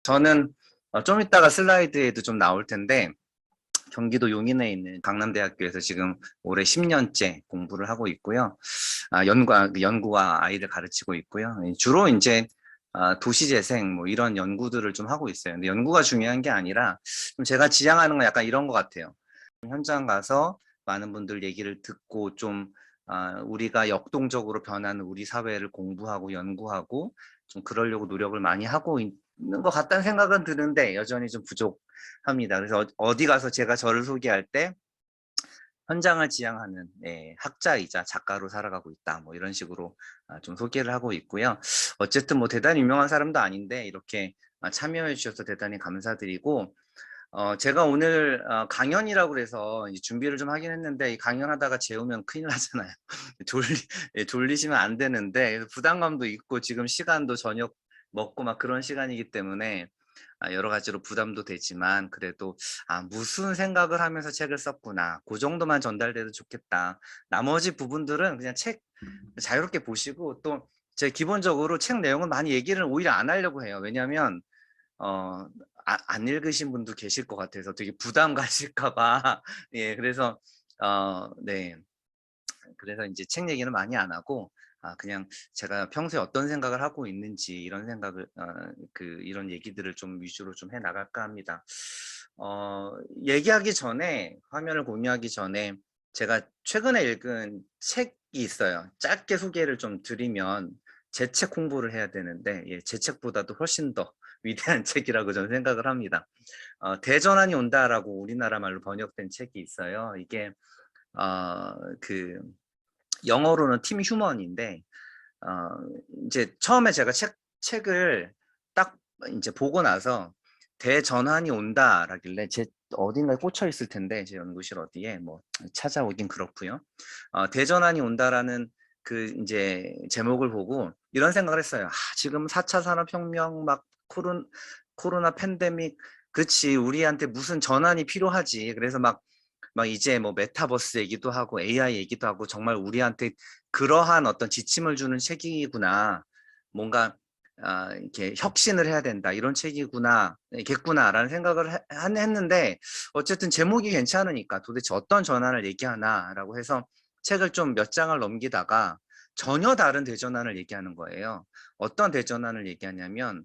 저는 좀 이따가 슬라이드에도 좀 나올 텐데 경기도 용인에 있는 강남대학교에서 지금 올해 10년째 공부를 하고 있고요. 연구와 아이들 가르치고 있고요. 주로 이제 도시재생 뭐 이런 연구들을 좀 하고 있어요. 근데 연구가 중요한 게 아니라 좀 제가 지향하는 건 약간 이런 것 같아요. 현장 가서 많은 분들 얘기를 듣고 좀 우리가 역동적으로 변하는 우리 사회를 공부하고 연구하고 좀 그러려고 노력을 많이 하고 있는 것 같다는 생각은 드는데 여전히 좀 부족합니다. 그래서 어디 가서 제가 저를 소개할 때 현장을 지향하는 학자이자 작가로 살아가고 있다. 뭐 이런 식으로 좀 소개를 하고 있고요. 어쨌든 뭐 대단히 유명한 사람도 아닌데 이렇게 참여해 주셔서 대단히 감사드리고 제가 오늘 강연이라고 그래서 준비를 좀 하긴 했는데 이 강연하다가 재우면 큰일 나잖아요. 졸리시면 안 되는데 부담감도 있고 지금 시간도 저녁 먹고 막 그런 시간이기 때문에 여러 가지로 부담도 되지만 그래도 무슨 생각을 하면서 책을 썼구나. 그 정도만 전달돼도 좋겠다. 나머지 부분들은 그냥 책 자유롭게 보시고 또 제 기본적으로 책 내용은 많이 얘기를 오히려 안 하려고 해요. 왜냐하면 안 읽으신 분도 계실 것 같아서 되게 부담 가실까 봐. 예, 그래서 네. 그래서 이제 책 얘기는 많이 안 하고 그냥 제가 평소에 어떤 생각을 하고 있는지 이런 생각을 이런 얘기들을 좀 위주로 좀 해 나갈까 합니다. 얘기하기 전에 화면을 공유하기 전에 제가 최근에 읽은 책이 있어요. 짧게 소개를 좀 드리면 제 책 홍보를 해야 되는데 제 책보다도 훨씬 더 위대한 책이라고 저는 생각을 합니다. 대전환이 온다라고 우리나라 말로 번역된 책이 있어요. 이게 그 영어로는 팀 휴먼인데 이제 처음에 제가 책을 딱 이제 보고 나서 대전환이 온다라길래 제 어딘가에 꽂혀 있을 텐데 제 연구실 어디에 뭐 찾아오긴 그렇고요. 대전환이 온다라는 그 이제 제목을 보고 이런 생각을 했어요. 지금 4차 산업혁명 막 코로나 팬데믹 그치 우리한테 무슨 전환이 필요하지. 그래서 막 이제 뭐 메타버스 얘기도 하고 AI 얘기도 하고 정말 우리한테 그러한 어떤 지침을 주는 책이구나. 뭔가 이렇게 혁신을 해야 된다. 이런 책이구나. 겠구나라는 생각을 했는데 어쨌든 제목이 괜찮으니까 도대체 어떤 전환을 얘기하나라고 해서 책을 좀 몇 장을 넘기다가 전혀 다른 대전환을 얘기하는 거예요. 어떤 대전환을 얘기하냐면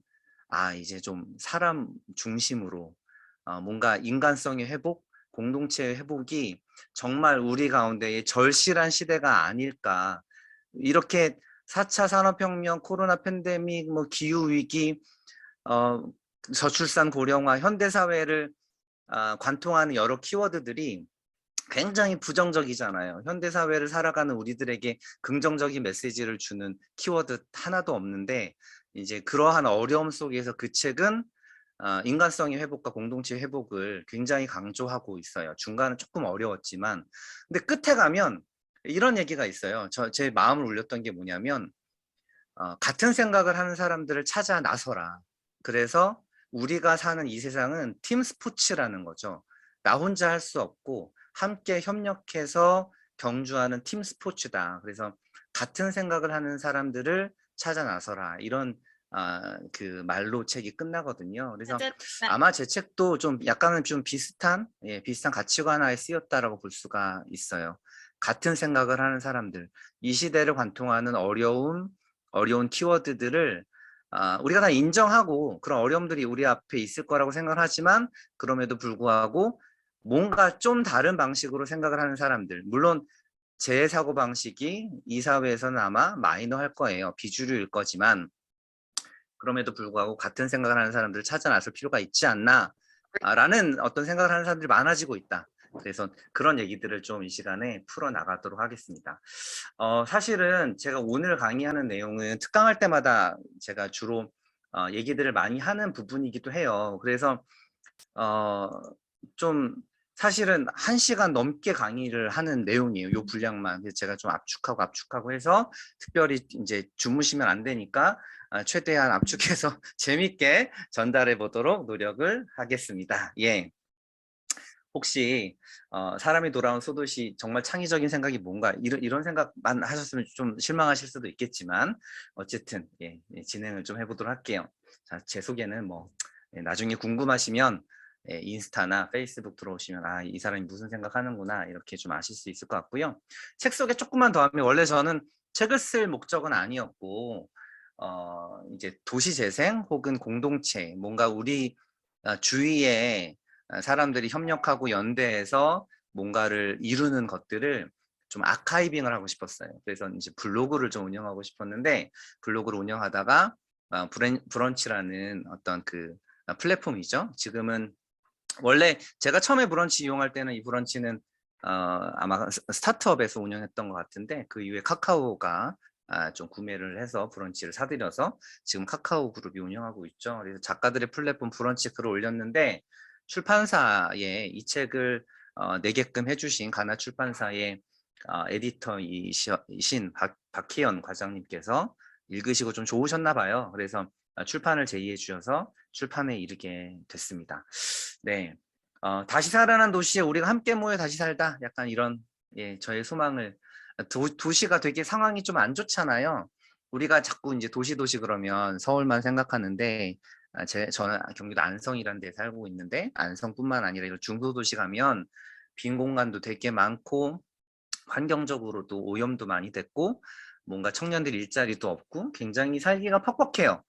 이제 좀 사람 중심으로 뭔가 인간성의 회복, 공동체의 회복이 정말 우리 가운데의 절실한 시대가 아닐까. 이렇게 4차 산업혁명, 코로나 팬데믹, 뭐 기후위기, 저출산 고령화, 현대사회를 관통하는 여러 키워드들이 굉장히 부정적이잖아요. 현대사회를 살아가는 우리들에게 긍정적인 메시지를 주는 키워드 하나도 없는데 이제 그러한 어려움 속에서 그 책은 인간성의 회복과 공동체 회복을 굉장히 강조하고 있어요. 중간은 조금 어려웠지만 근데 끝에 가면 이런 얘기가 있어요. 제 마음을 울렸던 게 뭐냐면 같은 생각을 하는 사람들을 찾아 나서라. 그래서 우리가 사는 이 세상은 팀 스포츠라는 거죠. 나 혼자 할 수 없고 함께 협력해서 경주하는 팀 스포츠다. 그래서 같은 생각을 하는 사람들을 찾아 나서라. 이런 그 말로 책이 끝나거든요. 그래서 아마 제 책도 좀 약간은 좀 비슷한 가치관하에 쓰였다라고 볼 수가 있어요. 같은 생각을 하는 사람들, 이 시대를 관통하는 어려운 키워드들을 우리가 다 인정하고 그런 어려움들이 우리 앞에 있을 거라고 생각을 하지만 그럼에도 불구하고 뭔가 좀 다른 방식으로 생각을 하는 사람들, 물론 제 사고방식이 이 사회에서는 아마 마이너할 거예요. 비주류일 거지만 그럼에도 불구하고 같은 생각을 하는 사람들을 찾아 나설 필요가 있지 않나 라는 어떤 생각을 하는 사람들이 많아지고 있다. 그래서 그런 얘기들을 좀 이 시간에 풀어나가도록 하겠습니다. 사실은 제가 오늘 강의하는 내용은 특강할 때마다 제가 주로 얘기들을 많이 하는 부분이기도 해요. 그래서 좀 사실은 1시간 넘게 강의를 하는 내용이에요. 요 분량만. 그래서 제가 좀 압축하고 해서 특별히 이제 주무시면 안 되니까 최대한 압축해서 재밌게 전달해 보도록 노력을 하겠습니다. 예. 혹시 사람이 돌아온 소도시 정말 창의적인 생각이 뭔가 이런 생각만 하셨으면 좀 실망하실 수도 있겠지만 어쨌든 진행을 좀 해보도록 할게요. 자, 제 소개는 뭐 나중에 궁금하시면 인스타나 페이스북 들어오시면 아, 이 사람이 무슨 생각하는구나 이렇게 좀 아실 수 있을 것 같고요. 책 소개 조금만 더 하면 원래 저는 책을 쓸 목적은 아니었고 이제 도시재생 혹은 공동체 뭔가 우리 주위에 사람들이 협력하고 연대해서 뭔가를 이루는 것들을 좀 아카이빙을 하고 싶었어요. 그래서 이제 블로그를 좀 운영하고 싶었는데 블로그를 운영하다가 브런치라는 어떤 그 플랫폼이죠. 지금은 원래 제가 처음에 브런치 이용할 때는 이 브런치는 아마 스타트업에서 운영했던 것 같은데 그 이후에 카카오가 좀 구매를 해서 브런치를 사들여서 지금 카카오 그룹이 운영하고 있죠. 그래서 작가들의 플랫폼 브런치 글을 올렸는데 출판사에 이 책을 내게끔 해주신 가나 출판사의 에디터이신 박희연 과장님께서 읽으시고 좀 좋으셨나 봐요. 그래서 출판을 제의해 주셔서 출판에 이르게 됐습니다. 네, 다시 살아난 도시에 우리가 함께 모여 다시 살다. 약간 이런 저의 소망을 도시가 되게 상황이 좀 안 좋잖아요. 우리가 자꾸 이제 도시 그러면 서울만 생각하는데 저는 경기도 안성이라는 데 살고 있는데 안성뿐만 아니라 이런 중소도시 가면 빈 공간도 되게 많고 환경적으로도 오염도 많이 됐고 뭔가 청년들 일자리도 없고 굉장히 살기가 퍽퍽해요.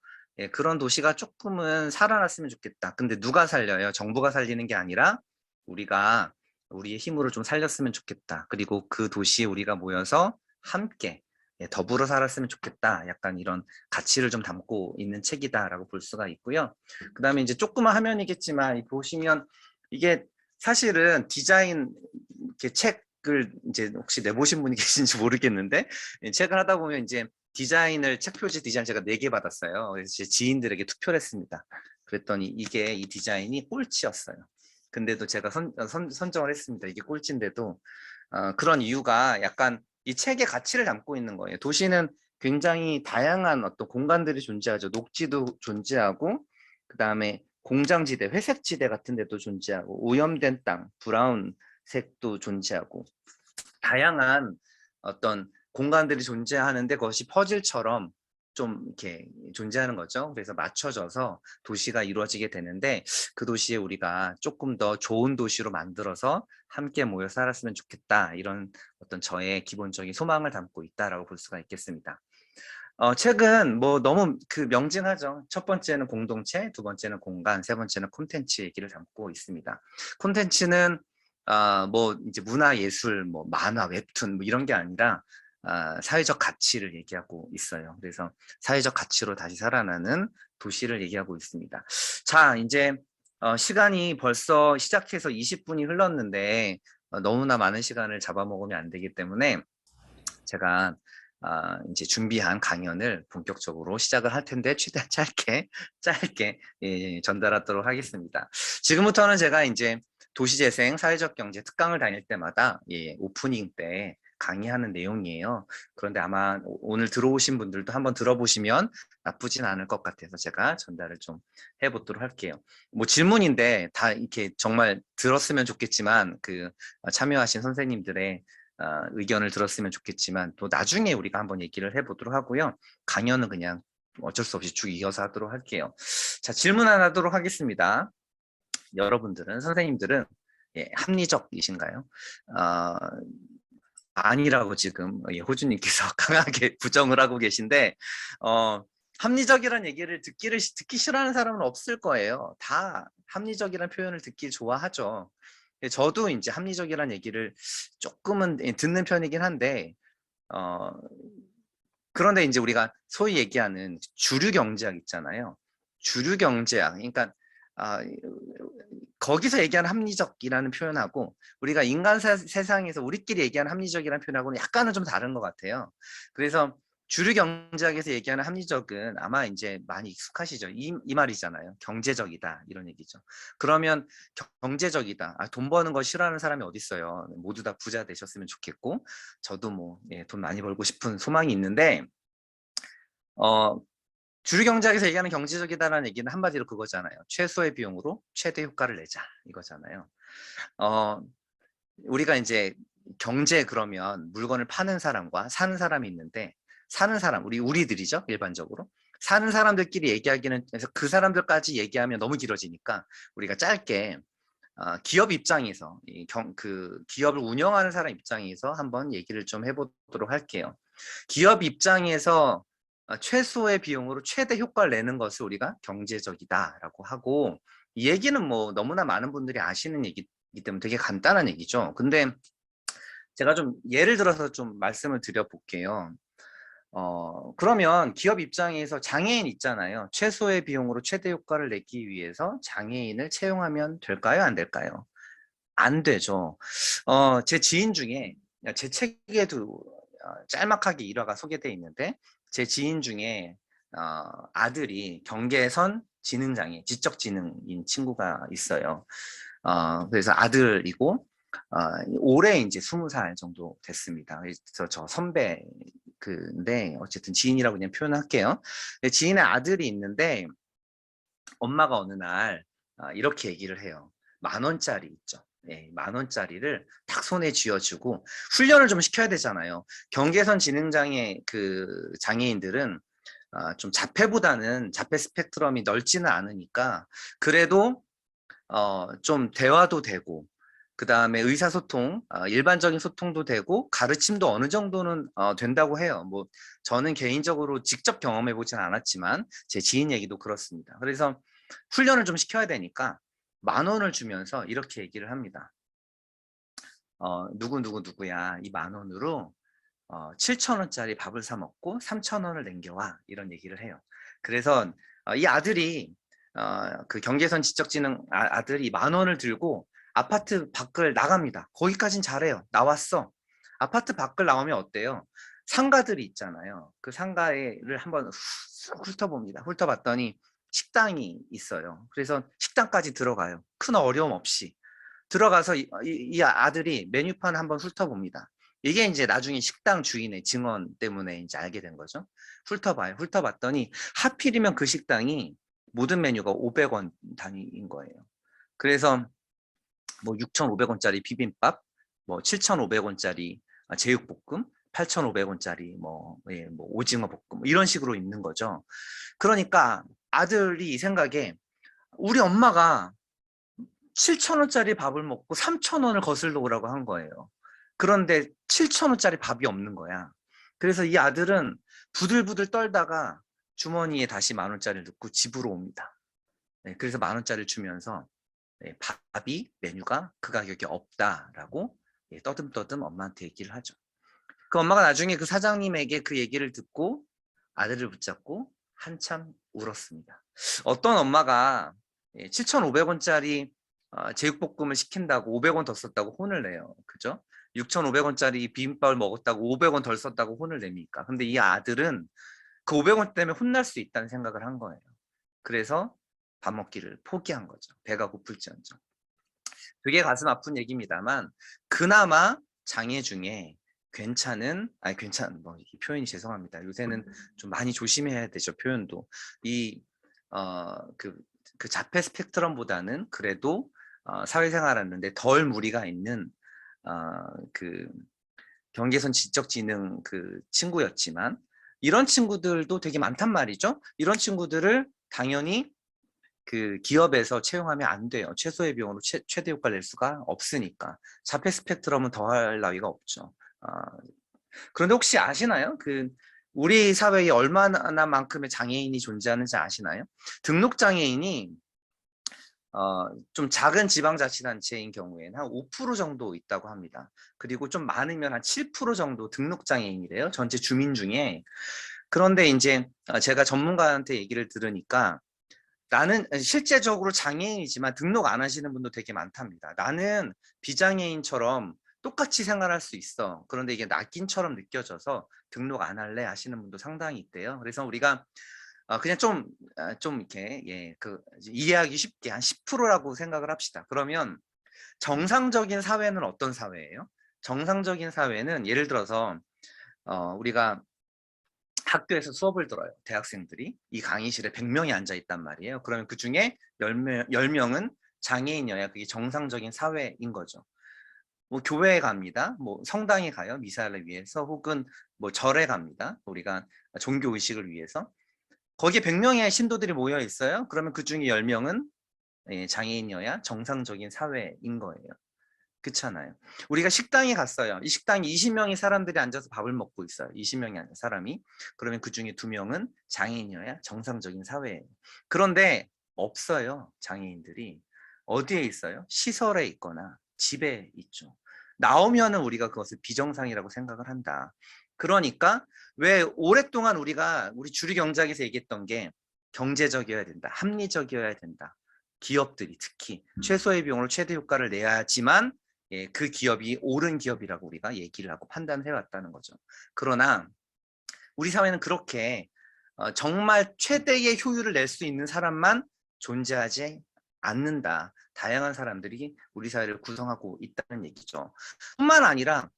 그런 도시가 조금은 살아났으면 좋겠다. 근데 누가 살려요? 정부가 살리는 게 아니라 우리가 우리의 힘으로 좀 살렸으면 좋겠다. 그리고 그 도시에 우리가 모여서 함께 더불어 살았으면 좋겠다. 약간 이런 가치를 좀 담고 있는 책이다라고 볼 수가 있고요. 그 다음에 이제 조그만 화면이겠지만 보시면 이게 사실은 디자인 이렇게 책을 이제 혹시 내보신 분이 계신지 모르겠는데 책을 하다 보면 이제 디자인을 책 표지 디자인 제가 4개 받았어요. 그래서 제 지인들에게 투표를 했습니다. 그랬더니 이게 이 디자인이 꼴찌였어요. 근데도 제가 선정을 했습니다. 이게 꼴찌인데도 그런 이유가 약간 이 책의 가치를 담고 있는 거예요. 도시는 굉장히 다양한 어떤 공간들이 존재하죠. 녹지도 존재하고 그 다음에 공장지대, 회색지대 같은 데도 존재하고 오염된 땅, 브라운색도 존재하고 다양한 어떤 공간들이 존재하는데 그것이 퍼즐처럼 좀 이렇게 존재하는 거죠. 그래서 맞춰져서 도시가 이루어지게 되는데 그 도시에 우리가 조금 더 좋은 도시로 만들어서 함께 모여 살았으면 좋겠다. 이런 어떤 저의 기본적인 소망을 담고 있다라고 볼 수가 있겠습니다. 책은 뭐 너무 그 명징하죠. 첫 번째는 공동체, 두 번째는 공간, 세 번째는 콘텐츠 얘기를 담고 있습니다. 콘텐츠는 뭐 이제 문화 예술, 뭐 만화, 웹툰 뭐 이런 게 아니라 사회적 가치를 얘기하고 있어요. 그래서 사회적 가치로 다시 살아나는 도시를 얘기하고 있습니다. 자, 이제 시간이 벌써 시작해서 20분이 흘렀는데 너무나 많은 시간을 잡아먹으면 안 되기 때문에 제가 이제 준비한 강연을 본격적으로 시작을 할 텐데 최대한 짧게 전달하도록 하겠습니다. 지금부터는 제가 이제 도시재생 사회적 경제 특강을 다닐 때마다 오프닝 때 강의하는 내용이에요. 그런데 아마 오늘 들어오신 분들도 한번 들어보시면 나쁘진 않을 것 같아서 제가 전달을 좀 해보도록 할게요. 뭐 질문인데 다 이렇게 정말 들었으면 좋겠지만 그 참여하신 선생님들의 의견을 들었으면 좋겠지만 또 나중에 우리가 한번 얘기를 해보도록 하고요. 강연은 그냥 어쩔 수 없이 쭉 이어서 하도록 할게요. 자, 질문 하나 하도록 하겠습니다. 여러분들은 선생님들은 합리적이신가요? 아니라고 지금 호주님께서 강하게 부정을 하고 계신데 합리적이라는 얘기를 듣기 싫어하는 사람은 없을 거예요. 다 합리적이라는 표현을 듣기 좋아하죠. 저도 이제 합리적이라는 얘기를 조금은 듣는 편이긴 한데 그런데 이제 우리가 소위 얘기하는 주류 경제학 있잖아요. 주류 경제학, 그러니까 거기서 얘기하는 합리적이라는 표현하고 우리가 인간 세상에서 우리끼리 얘기하는 합리적이라는 표현하고는 약간은 좀 다른 것 같아요. 그래서 주류 경제학에서 얘기하는 합리적은 아마 이제 많이 익숙하시죠. 이 말이잖아요. 경제적이다 이런 얘기죠. 그러면 경제적이다. 돈 버는 거 싫어하는 사람이 어디 있어요. 모두 다 부자 되셨으면 좋겠고 저도 뭐 돈 많이 벌고 싶은 소망이 있는데 주류 경제학에서 얘기하는 경제적이다라는 얘기는 한마디로 그거잖아요. 최소의 비용으로 최대 효과를 내자 이거잖아요. 우리가 이제 경제 그러면 물건을 파는 사람과 사는 사람이 있는데 사는 사람, 우리들이죠, 일반적으로. 사는 사람들끼리 얘기하기는, 그래서 그 사람들까지 얘기하면 너무 길어지니까 우리가 짧게 기업 입장에서, 그 기업을 운영하는 사람 입장에서 한번 얘기를 좀 해보도록 할게요. 기업 입장에서 최소의 비용으로 최대 효과를 내는 것을 우리가 경제적이다라고 하고, 이 얘기는 뭐 너무나 많은 분들이 아시는 얘기이기 때문에 되게 간단한 얘기죠. 근데 제가 좀 예를 들어서 좀 말씀을 드려볼게요. 그러면 기업 입장에서 장애인 있잖아요. 최소의 비용으로 최대 효과를 내기 위해서 장애인을 채용하면 될까요? 안 될까요? 안 되죠. 제 지인 중에, 제 책에도 짤막하게 일화가 소개되어 있는데, 제 지인 중에 아들이 경계선 지능장애, 지적지능인 친구가 있어요. 그래서 아들이고, 올해 이제 20살 정도 됐습니다. 그래서 저 선배, 근데 어쨌든 지인이라고 그냥 표현할게요. 지인의 아들이 있는데, 엄마가 어느 날 이렇게 얘기를 해요. 10,000원짜리 있죠. 네, 10,000원짜리를 딱 손에 쥐어주고 훈련을 좀 시켜야 되잖아요. 경계선 지능장애 그 장애인들은 좀 자폐보다는 자폐 스펙트럼이 넓지는 않으니까 그래도 좀 대화도 되고 그 다음에 의사소통, 일반적인 소통도 되고 가르침도 어느 정도는 된다고 해요. 뭐 저는 개인적으로 직접 경험해 보진 않았지만 제 지인 얘기도 그렇습니다. 그래서 훈련을 좀 시켜야 되니까 10,000원을 주면서 이렇게 얘기를 합니다. 누구야 이 10,000원으로 7,000원짜리 밥을 사 먹고 3,000원을 남겨와, 이런 얘기를 해요. 그래서 이 아들이 그 경계선 지적지능 아들이 10,000원을 들고 아파트 밖을 나갑니다. 거기까진 잘해요. 나왔어. 아파트 밖을 나오면 어때요? 상가들이 있잖아요. 그 상가를 한번 훑어봅니다. 훑어봤더니 식당이 있어요. 그래서 식당까지 들어가요. 큰 어려움 없이. 들어가서 이 아들이 메뉴판 한번 훑어봅니다. 이게 이제 나중에 식당 주인의 증언 때문에 이제 알게 된 거죠. 훑어봐요. 훑어봤더니 하필이면 그 식당이 모든 메뉴가 500원 단위인 거예요. 그래서 뭐 6,500원짜리 비빔밥, 뭐 7,500원짜리 제육볶음, 8,500원짜리 뭐 오징어 볶음 이런 식으로 있는 거죠. 그러니까 아들이 이 생각에 우리 엄마가 7,000원짜리 밥을 먹고 3,000원을 거슬러 오라고 한 거예요. 그런데 7,000원짜리 밥이 없는 거야. 그래서 이 아들은 부들부들 떨다가 주머니에 다시 10,000원짜리를 넣고 집으로 옵니다. 네, 그래서 10,000원짜리를 주면서 밥이 메뉴가 그 가격에 없다라고 떠듬떠듬 엄마한테 얘기를 하죠. 그 엄마가 나중에 그 사장님에게 그 얘기를 듣고 아들을 붙잡고 한참 울었습니다. 어떤 엄마가 7,500원짜리 제육볶음을 시킨다고 500원 더 썼다고 혼을 내요. 그죠? 6,500원짜리 비빔밥을 먹었다고 500원 덜 썼다고 혼을 냅니까? 근데 이 아들은 그 500원 때문에 혼날 수 있다는 생각을 한 거예요. 그래서 밥 먹기를 포기한 거죠. 배가 고플지언정. 되게 가슴 아픈 얘기입니다만 그나마 장애 중에 괜찮은, 뭐, 이 표현이 죄송합니다. 요새는 좀 많이 조심해야 되죠, 표현도. 그 자폐 스펙트럼보다는 그래도 사회생활하는데 덜 무리가 있는 그 경계선 지적지능 그 친구였지만 이런 친구들도 되게 많단 말이죠. 이런 친구들을 당연히 그 기업에서 채용하면 안 돼요. 최소의 비용으로 최대 효과를 낼 수가 없으니까. 자폐 스펙트럼은 더할 나위가 없죠. 그런데 혹시 아시나요? 우리 사회에 얼마나 만큼의 장애인이 존재하는지 아시나요? 등록 장애인이 좀 작은 지방자치단체인 경우에는 한 5% 정도 있다고 합니다. 그리고 좀 많으면 한 7% 정도 등록 장애인이래요. 전체 주민 중에. 그런데 이제 제가 전문가한테 얘기를 들으니까 나는 실제적으로 장애인이지만 등록 안 하시는 분도 되게 많답니다. 나는 비장애인처럼 똑같이 생활할 수 있어. 그런데 이게 낙인처럼 느껴져서 등록 안 할래 하시는 분도 상당히 있대요. 그래서 우리가 그냥 좀 이렇게 이해하기 쉽게 한 10%라고 생각을 합시다. 그러면 정상적인 사회는 어떤 사회예요? 정상적인 사회는 예를 들어서 우리가 학교에서 수업을 들어요. 대학생들이. 이 강의실에 100명이 앉아 있단 말이에요. 그러면 그중에 10명은 장애인이어야 그게 정상적인 사회인 거죠. 뭐 교회에 갑니다. 뭐 성당에 가요. 미사를 위해서 혹은 뭐 절에 갑니다. 우리가 종교 의식을 위해서. 거기에 100명의 신도들이 모여 있어요. 그러면 그중에 10명은 장애인이어야 정상적인 사회인 거예요. 그렇잖아요. 우리가 식당에 갔어요. 이 식당에 20명의 사람들이 앉아서 밥을 먹고 있어요. 20명의 사람이. 그러면 그중에 2명은 장애인이어야 정상적인 사회예요. 그런데 없어요. 장애인들이. 어디에 있어요? 시설에 있거나 집에 있죠. 나오면은 우리가 그것을 비정상이라고 생각을 한다. 그러니까 왜 오랫동안 우리가 우리 주류 경제학에서 얘기했던 게 경제적이어야 된다. 합리적이어야 된다. 기업들이 특히 최소의 비용으로 최대 효과를 내야지만 그 기업이 옳은 기업이라고 우리가 얘기를 하고 판단해 왔다는 거죠. 그러나 우리 사회는 그렇게 정말 최대의 효율을 낼 수 있는 사람만 존재하지 않는다. 다양한 사람들이 우리 사회를 구성하고 있다는 얘기죠. 뿐만 아니라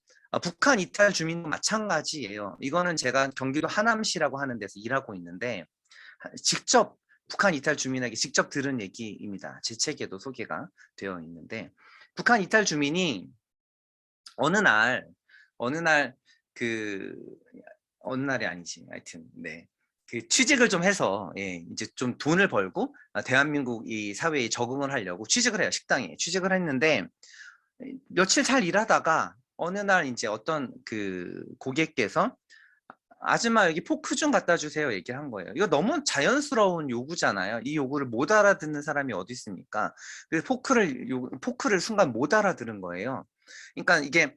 북한 이탈 주민도 마찬가지예요. 이거는 제가 경기도 하남시라고 하는 데서 일하고 있는데 직접 북한 이탈 주민에게 직접 들은 얘기입니다. 제 책에도 소개가 되어 있는데 북한 이탈 주민이 어느 날 어느 날 그 어느 날이 아니지 하여튼 네. 그 취직을 좀 해서 이제 좀 돈을 벌고 대한민국 이 사회에 적응을 하려고 취직을 해요. 식당에 취직을 했는데 며칠 잘 일하다가 어느 날 이제 어떤 그 고객께서 아줌마 여기 포크 좀 갖다 주세요 얘기를 한 거예요. 이거 너무 자연스러운 요구잖아요. 이 요구를 못 알아듣는 사람이 어디 있습니까? 그래서 포크를 순간 못 알아들은 거예요. 그러니까 이게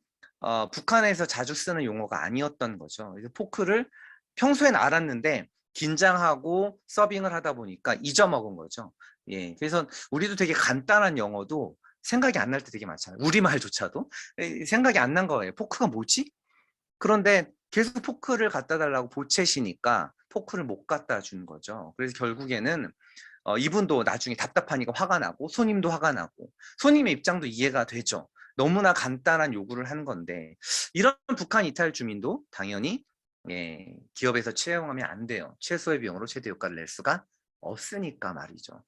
북한에서 자주 쓰는 용어가 아니었던 거죠. 그래서 포크를 평소엔 알았는데 긴장하고 서빙을 하다 보니까 잊어먹은 거죠. 예, 그래서 우리도 되게 간단한 영어도 생각이 안 날 때 되게 많잖아요. 우리말조차도 생각이 안 난 거예요. 포크가 뭐지? 그런데 계속 포크를 갖다 달라고 보채시니까 포크를 못 갖다 준 거죠. 그래서 결국에는 이분도 나중에 답답하니까 화가 나고 손님도 화가 나고 손님의 입장도 이해가 되죠. 너무나 간단한 요구를 한 건데 이런 북한 이탈 주민도 당연히 기업에서 채용하면 안 돼요. 최소의 비용으로 최대 효과를 낼 수가 없으니까 말이죠.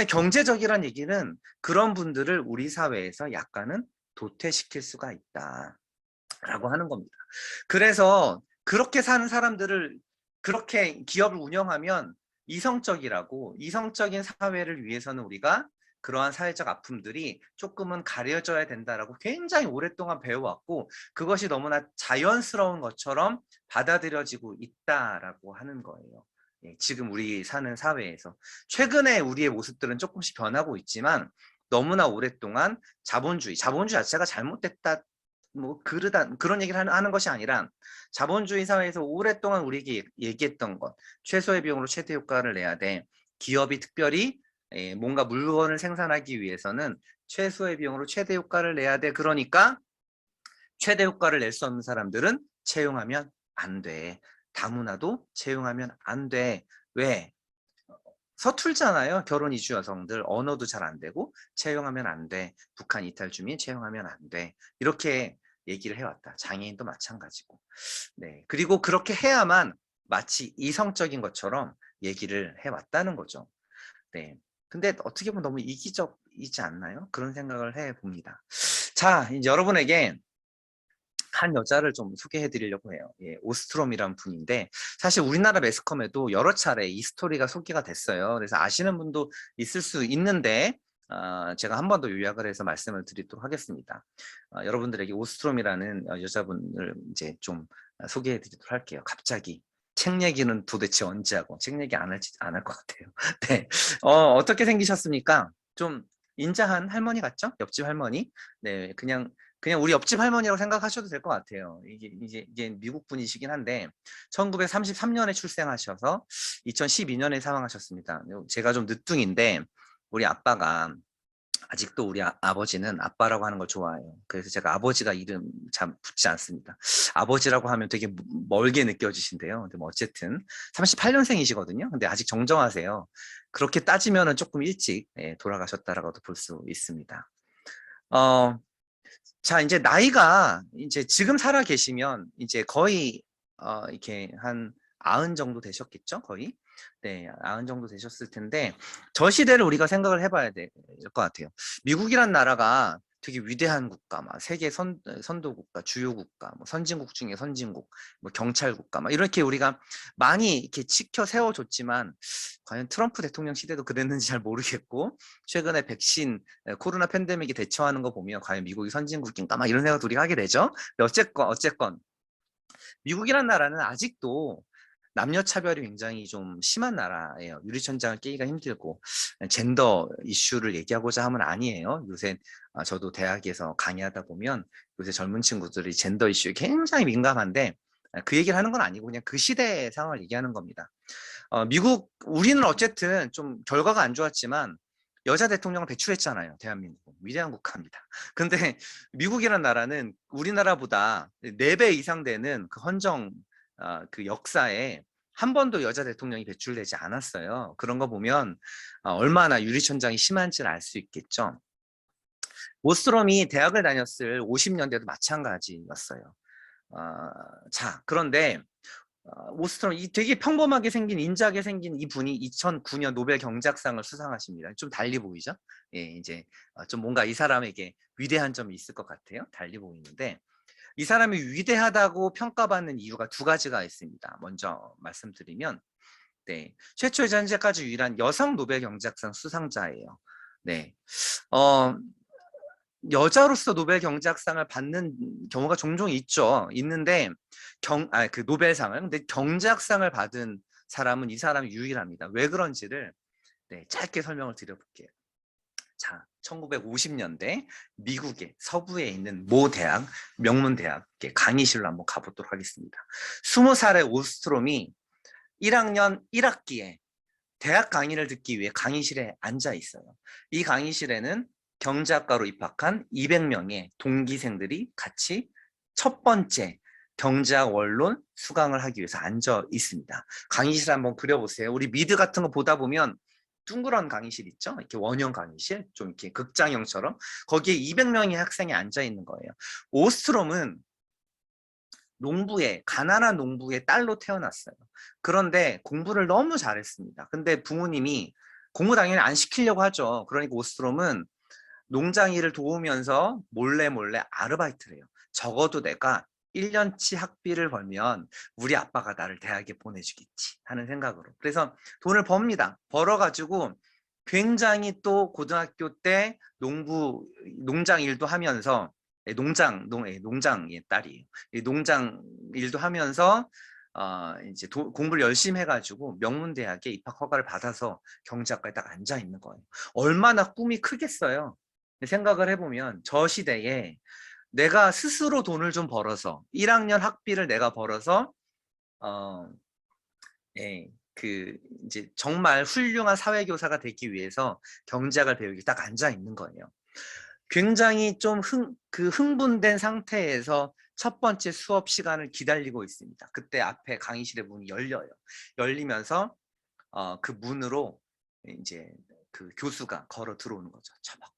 경제적이란 얘기는 그런 분들을 우리 사회에서 약간은 도태시킬 수가 있다라고 하는 겁니다. 그래서 그렇게 사는 사람들을 그렇게 기업을 운영하면 이성적인 사회를 위해서는 우리가 그러한 사회적 아픔들이 조금은 가려져야 된다라고 굉장히 오랫동안 배워왔고 그것이 너무나 자연스러운 것처럼 받아들여지고 있다라고 하는 거예요. 지금 우리 사는 사회에서 최근에 우리의 모습들은 조금씩 변하고 있지만 너무나 오랫동안 자본주의 자체가 잘못됐다 뭐 그런 얘기를 하는 것이 아니라 자본주의 사회에서 오랫동안 우리에게 얘기했던 것 최소의 비용으로 최대 효과를 내야 돼. 기업이 특별히 뭔가 물건을 생산하기 위해서는 최소의 비용으로 최대 효과를 내야 돼. 그러니까 최대 효과를 낼 수 없는 사람들은 채용하면 안 돼. 다문화도 채용하면 안 돼. 왜? 서툴잖아요. 결혼 이주 여성들 언어도 잘 안 되고 채용하면 안 돼. 북한 이탈 주민 채용하면 안 돼. 이렇게 얘기를 해왔다. 장애인도 마찬가지고. 네. 그리고 그렇게 해야만 마치 이성적인 것처럼 얘기를 해왔다는 거죠. 네. 근데 어떻게 보면 너무 이기적이지 않나요? 그런 생각을 해봅니다. 자, 이제 여러분에게 한 여자를 좀 소개해 드리려고 해요. 오스트롬이라는 분인데 사실 우리나라 매스컴에도 여러 차례 이 스토리가 소개가 됐어요. 그래서 아시는 분도 있을 수 있는데 제가 한 번 더 요약을 해서 말씀을 드리도록 하겠습니다. 여러분들에게 오스트롬이라는 여자분을 이제 좀 소개해 드리도록 할게요. 갑자기 책 얘기는 도대체 언제 하고 책 얘기 안 할 것 같아요. 네, 어떻게 생기셨습니까? 좀 인자한 할머니 같죠? 옆집 할머니. 네, 그냥 우리 옆집 할머니라고 생각하셔도 될 것 같아요. 이게 미국 분이시긴 한데 1933년에 출생하셔서 2012년에 사망하셨습니다. 제가 좀 늦둥인데 우리 아빠가 아직도 우리 아버지는 아빠라고 하는 걸 좋아해요. 그래서 제가 아버지가 이름 잘 붙지 않습니다. 아버지라고 하면 되게 멀게 느껴지신데요. 근데 뭐 어쨌든 38년생이시거든요. 근데 아직 정정하세요. 그렇게 따지면은 조금 일찍 돌아가셨다라고도 볼 수 있습니다. 자, 이제 나이가 이제 지금 살아 계시면 이제 거의 이렇게 한 90 정도 되셨겠죠? 거의. 네, 90 정도 되셨을 텐데 저 시대를 우리가 생각을 해봐야 될 것 같아요. 미국이란 나라가 되게 위대한 국가, 막 세계 선도 국가, 주요 국가, 뭐 선진국 중에 선진국, 뭐 경찰 국가, 막 이렇게 우리가 많이 이렇게 치켜 세워줬지만 과연 트럼프 대통령 시대도 그랬는지 잘 모르겠고, 최근에 백신 코로나 팬데믹에 대처하는 거 보면 과연 미국이 선진국인가 막 이런 생각도 우리가 하게 되죠. 어쨌건 미국이란 나라는 아직도 남녀 차별이 굉장히 좀 심한 나라예요. 유리천장을 깨기가 힘들고 젠더 이슈를 얘기하고자 하면 아니에요. 요새 저도 대학에서 강의하다 보면 요새 젊은 친구들이 젠더 이슈에 굉장히 민감한데 그 얘기를 하는 건 아니고 그냥 그 시대의 상황을 얘기하는 겁니다. 우리는 어쨌든 좀 결과가 안 좋았지만 여자 대통령을 배출했잖아요. 대한민국 위대한 국가입니다. 근데 미국이라는 나라는 우리나라보다 4배 이상 되는 그 헌정 그 역사에 한 번도 여자 대통령이 배출되지 않았어요. 그런 거 보면 얼마나 유리천장이 심한지를 알 수 있겠죠. 오스트롬이 대학을 다녔을 50년대도 마찬가지였어요. 자, 그런데 오스트롬 이 되게 평범하게 생긴 인자하게 생긴 이 분이 2009년 노벨 경제학상을 수상하십니다. 좀 달리 보이죠? 예, 이제 좀 뭔가 이 사람에게 위대한 점이 있을 것 같아요. 달리 보이는데 이 사람이 위대하다고 평가받는 이유가 2가지가 있습니다. 먼저 말씀드리면 네, 최초이자 현재까지 유일한 여성 노벨 경제학상 수상자예요. 네, 여자로서 노벨 경제학상을 받는 경우가 종종 있는데 그 노벨상을 근데 경제학상을 받은 사람은 이 사람이 유일합니다. 왜 그런지를 네, 짧게 설명을 드려볼게요. 자, 1950년대 미국의 서부에 있는 모 대학, 명문 대학의 강의실로 한번 가보도록 하겠습니다. 20살의 오스트롬이 1학년 1학기에 대학 강의를 듣기 위해 강의실에 앉아 있어요. 이 강의실에는 경제학과로 입학한 200명의 동기생들이 같이 첫 번째 경제학 원론 수강을 하기 위해서 앉아 있습니다. 강의실 한번 그려보세요. 우리 미드 같은 거 보다 보면 둥그런 강의실 있죠? 이렇게 원형 강의실, 좀 이렇게 극장형처럼 거기에 200명의 학생이 앉아 있는 거예요. 오스트롬은 가난한 농부의 딸로 태어났어요. 그런데 공부를 너무 잘했습니다. 근데 부모님이 공부 당연히 안 시키려고 하죠. 그러니까 오스트롬은 농장 일을 도우면서 몰래 아르바이트를 해요. 적어도 내가 1년치 학비를 벌면 우리 아빠가 나를 대학에 보내주겠지 하는 생각으로. 그래서 돈을 법니다. 벌어가지고 굉장히 또 고등학교 때 농장 일도 하면서 농장의 딸이에요. 농장 일도 하면서 이제 공부를 열심히 해가지고 명문대학에 입학 허가를 받아서 경제학과에 딱 앉아 있는 거예요. 얼마나 꿈이 크겠어요. 생각을 해보면 저 시대에 내가 스스로 돈을 좀 벌어서 1학년 학비를 내가 벌어서 예, 이제 정말 훌륭한 사회교사가 되기 위해서 경제학을 배우기 딱 앉아 있는 거예요. 굉장히 좀 흥분된 상태에서 첫 번째 수업 시간을 기다리고 있습니다. 그때 앞에 강의실의 문이 열려요. 열리면서 그 문으로 이제 그 교수가 걸어 들어오는 거죠. 처벅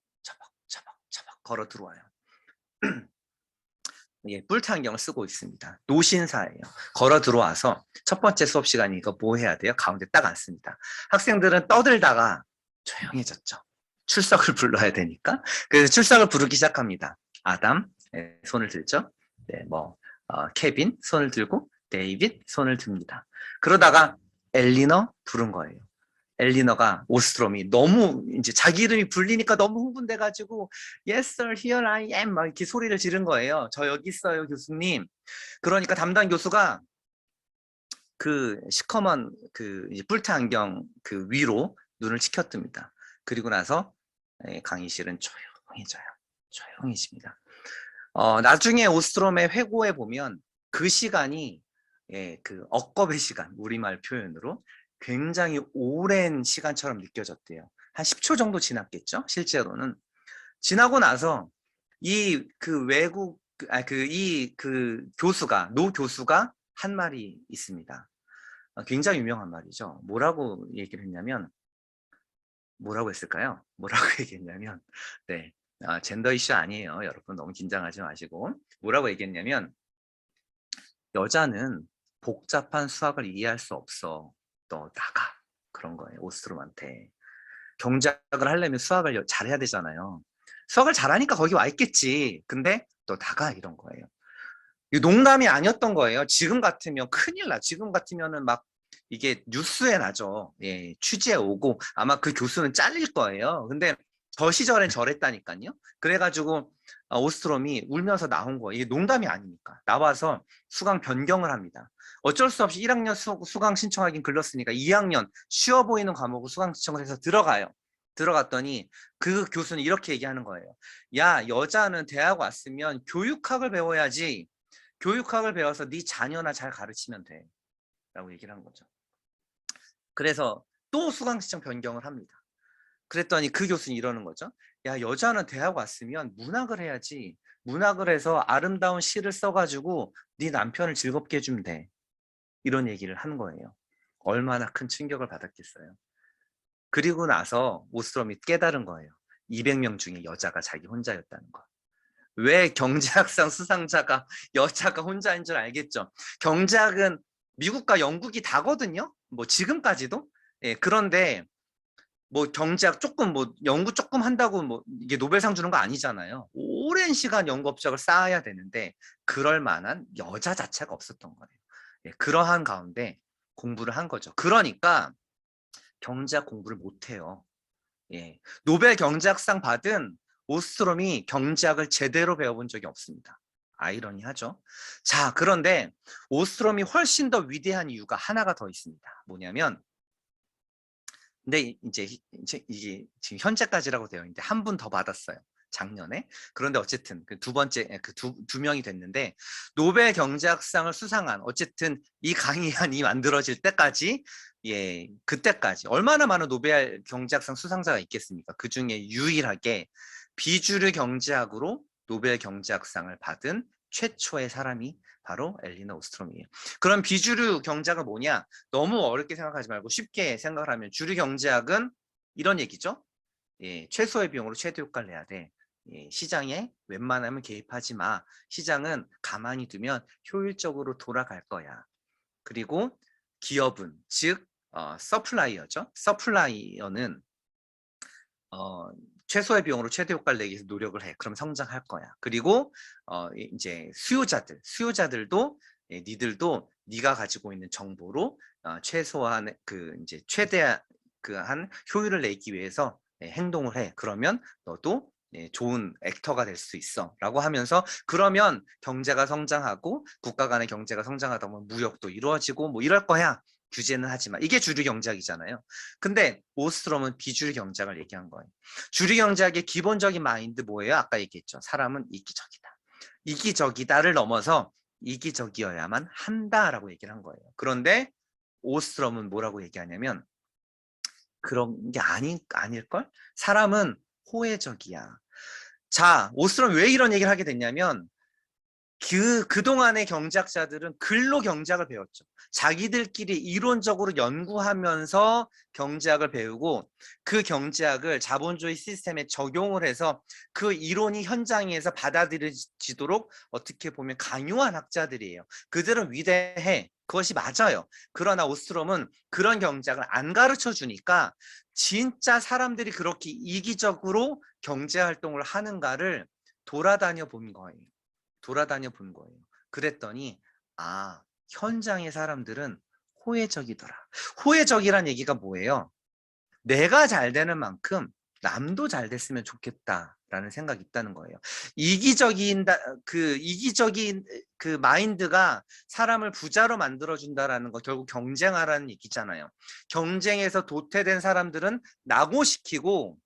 걸어 들어와요. 예, 뿔테 안경을 쓰고 있습니다. 노신사예요. 걸어 들어와서 첫 번째 수업 시간이니까 뭐 해야 돼요? 가운데 딱 앉습니다. 학생들은 떠들다가 조용해졌죠. 출석을 불러야 되니까. 그래서 출석을 부르기 시작합니다. 아담, 네, 손을 들죠. 네, 케빈, 손을 들고, 데이빗, 손을 듭니다. 그러다가 엘리너 부른 거예요. 엘리너가 오스트롬이 너무 이제 자기 이름이 불리니까 너무 흥분돼가지고 Yes sir, here I am 막 이렇게 소리를 지른 거예요. 저 여기 있어요, 교수님. 그러니까 담당 교수가 그 시커먼 그 뿔테 안경 그 위로 눈을 치켜뜹니다. 그리고 나서 강의실은 조용해져요. 조용해집니다. 나중에 오스트롬의 회고에 보면 그 시간이 그 억겁의 시간, 우리말 표현으로 굉장히 오랜 시간처럼 느껴졌대요. 한 10초 정도 지났겠죠? 실제로는. 지나고 나서 이 그 외국 노 교수가 한 말이 있습니다. 굉장히 유명한 말이죠. 뭐라고 얘기를 했냐면 뭐라고 했을까요? 뭐라고 얘기했냐면 네. 젠더 이슈 아니에요. 여러분 너무 긴장하지 마시고. 뭐라고 얘기했냐면 여자는 복잡한 수학을 이해할 수 없어. 너 나가. 그런 거예요. 오스트롬한테. 경제학을 하려면 수학을 잘해야 되잖아요. 수학을 잘하니까 거기 와 있겠지. 근데 너 나가 이런 거예요. 이 농담이 아니었던 거예요. 지금 같으면 큰일 나. 지금 같으면은 막 이게 뉴스에 나죠. 예, 취재에 오고 아마 그 교수는 잘릴 거예요. 근데 저 시절엔 저랬다니까요. 그래가지고 오스트롬이 울면서 나온 거예요. 이게 농담이 아니니까. 나와서 수강 변경을 합니다. 어쩔 수 없이 1학년 수강 신청하긴 글렀으니까 2학년 쉬워 보이는 과목을 수강 신청을 해서 들어가요. 들어갔더니 그 교수는 이렇게 얘기하는 거예요. 야, 여자는 대학 왔으면 교육학을 배워야지. 교육학을 배워서 네 자녀나 잘 가르치면 돼. 라고 얘기를 한 거죠. 그래서 또 수강 신청 변경을 합니다. 그랬더니 그 교수는 이러는 거죠. 야, 여자는 대학 왔으면 문학을 해야지. 문학을 해서 아름다운 시를 써가지고 네 남편을 즐겁게 해주면 돼. 이런 얘기를 한 거예요. 얼마나 큰 충격을 받았겠어요. 그리고 나서 오스트롬이 깨달은 거예요. 200명 중에 여자가 자기 혼자였다는 거. 왜 경제학상 수상자가 여자가 혼자인 줄 알겠죠. 경제학은 미국과 영국이 다거든요. 뭐 지금까지도. 예, 그런데 뭐 경제학 조금 뭐 연구 조금 한다고 뭐 이게 노벨상 주는 거 아니잖아요. 오랜 시간 연구 업적을 쌓아야 되는데 그럴 만한 여자 자체가 없었던 거예요. 예, 그러한 가운데 공부를 한 거죠. 그러니까 경제학 공부를 못 해요. 예. 노벨 경제학상 받은 오스트롬이 경제학을 제대로 배워본 적이 없습니다. 아이러니하죠. 자, 그런데 오스트롬이 훨씬 더 위대한 이유가 하나가 더 있습니다. 뭐냐면, 근데 이제 이게 지금 현재까지라고 되어 있는데 한 분 더 받았어요. 작년에. 그런데 어쨌든 그 두 번째 그 두 명이 됐는데 노벨 경제학상을 수상한 어쨌든 이 강의안이 만들어질 때까지 예, 그때까지 얼마나 많은 노벨 경제학상 수상자가 있겠습니까? 그 중에 유일하게 비주류 경제학으로 노벨 경제학상을 받은 최초의 사람이 바로 엘리너 오스트롬이에요. 그럼 비주류 경제학은 뭐냐? 너무 어렵게 생각하지 말고 쉽게 생각을 하면 주류 경제학은 이런 얘기죠. 예, 최소의 비용으로 최대 효과를 내야 돼. 예, 시장에 웬만하면 개입하지 마. 시장은 가만히 두면 효율적으로 돌아갈 거야. 그리고 기업은 즉 서플라이어죠. 서플라이어는 어, 최소의 비용으로 최대 효과를 내기 위해서 노력을 해. 그럼 성장할 거야. 그리고 이제 수요자들도 예, 니들도 네가 가지고 있는 정보로 최소한 그 이제 최대한 그한 효율을 내기 위해서 예, 행동을 해. 그러면 너도 예, 좋은 액터가 될 수 있어라고 하면서 그러면 경제가 성장하고 국가 간의 경제가 성장하다 보면 무역도 이루어지고 뭐 이럴 거야. 규제는 하지만 이게 주류 경제학이잖아요. 근데 오스트롬은 비주류 경제학을 얘기한 거예요. 주류 경제학의 기본적인 마인드 뭐예요? 아까 얘기했죠. 사람은 이기적이다. 이기적이다를 넘어서 이기적이어야만 한다라고 얘기를 한 거예요. 그런데 오스트롬은 뭐라고 얘기하냐면 그런 게 아닐걸? 사람은 호혜적이야. 자, 오스트롬 왜 이런 얘기를 하게 됐냐면 그동안의 경제학자들은 글로 경제학을 배웠죠. 자기들끼리 이론적으로 연구하면서 경제학을 배우고 그 경제학을 자본주의 시스템에 적용을 해서 그 이론이 현장에서 받아들여지도록 어떻게 보면 강요한 학자들이에요. 그들은 위대해. 그것이 맞아요. 그러나 오스트롬은 그런 경제학을 안 가르쳐 주니까 진짜 사람들이 그렇게 이기적으로 경제활동을 하는가를 돌아다녀 본 거예요. 돌아다녀 본 거예요. 그랬더니 현장의 사람들은 호혜적이더라. 호혜적이란 얘기가 뭐예요? 내가 잘 되는 만큼 남도 잘 됐으면 좋겠다라는 생각이 있다는 거예요. 이기적인 그 마인드가 사람을 부자로 만들어준다라는 거 결국 경쟁하라는 얘기잖아요. 경쟁에서 도태된 사람들은 낙오시키고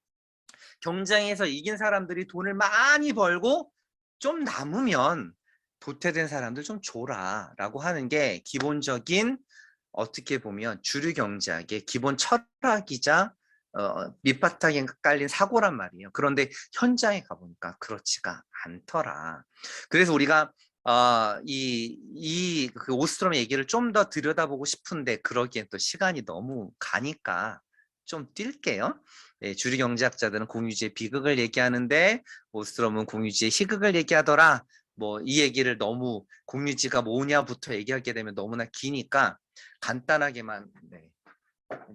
경쟁에서 이긴 사람들이 돈을 많이 벌고 좀 남으면 도태된 사람들 좀 줘라 라고 하는 게 기본적인 어떻게 보면 주류 경제학의 기본 철학이자 밑바탕에 깔린 사고란 말이에요. 그런데 현장에 가보니까 그렇지가 않더라. 그래서 우리가 그 오스트롬의 얘기를 좀 더 들여다보고 싶은데 그러기엔 또 시간이 너무 가니까 좀 뛸게요. 예, 주류 경제학자들은 공유주의 비극을 얘기하는데 오스트롬은 공유주의 희극을 얘기하더라. 뭐 이 얘기를 너무 공유지가 뭐냐부터 얘기하게 되면 너무나 기니까 간단하게만 네,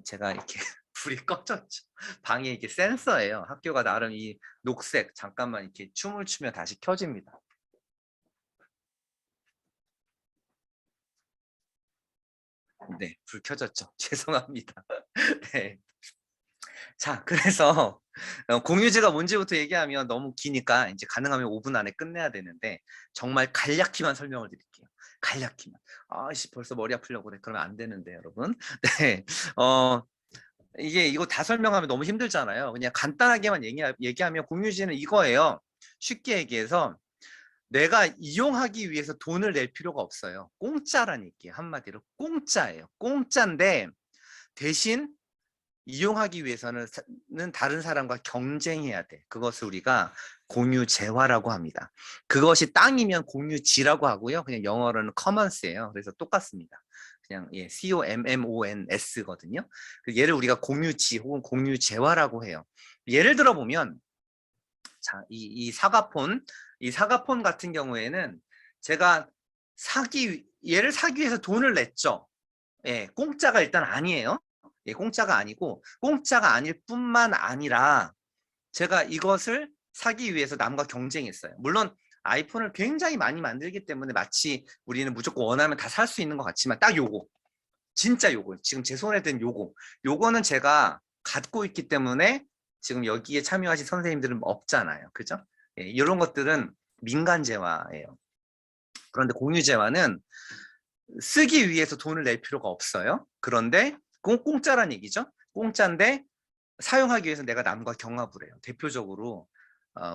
제가 이렇게 불이 꺼졌죠. 방에 이게 센서예요. 학교가 나름 이 녹색 잠깐만 이렇게 춤을 추면 다시 켜집니다. 네, 불 켜졌죠. 죄송합니다. 네. 자, 그래서 공유제가 뭔지부터 얘기하면 너무 기니까 이제 가능하면 5분 안에 끝내야 되는데 정말 간략히만 설명을 드릴게요. 간략히만. 아씨 벌써 머리 아프려고 그래. 그러면 안 되는데 여러분. 네. 이거 다 설명하면 너무 힘들잖아요. 그냥 간단하게만 얘기하면 공유제는 이거예요. 쉽게 얘기해서 내가 이용하기 위해서 돈을 낼 필요가 없어요. 공짜란 얘기예요. 한마디로 공짜예요. 공짜인데 대신 이용하기 위해서는 다른 사람과 경쟁해야 돼. 그것을 우리가 공유재화라고 합니다. 그것이 땅이면 공유지라고 하고요. 그냥 영어로는 commons예요. 그래서 똑같습니다. 그냥 예, COMMONS거든요. 얘를 우리가 공유지 혹은 공유재화라고 해요. 예를 들어 보면 자, 이 사과폰 같은 경우에는 제가 얘를 사기 위해서 돈을 냈죠. 예, 공짜가 일단 아니에요. 예, 공짜가 아니고 공짜가 아닐 뿐만 아니라 제가 이것을 사기 위해서 남과 경쟁했어요. 물론 아이폰을 굉장히 많이 만들기 때문에 마치 우리는 무조건 원하면 다 살 수 있는 것 같지만 딱 요거 진짜 요거 지금 제 손에 든 요거는 제가 갖고 있기 때문에 지금 여기에 참여하신 선생님들은 없잖아요. 그죠? 예, 이런 것들은 민간재화예요. 그런데 공유재화는 쓰기 위해서 돈을 낼 필요가 없어요. 그런데 공짜란 얘기죠. 공짜인데 사용하기 위해서 내가 남과 경합을 해요. 대표적으로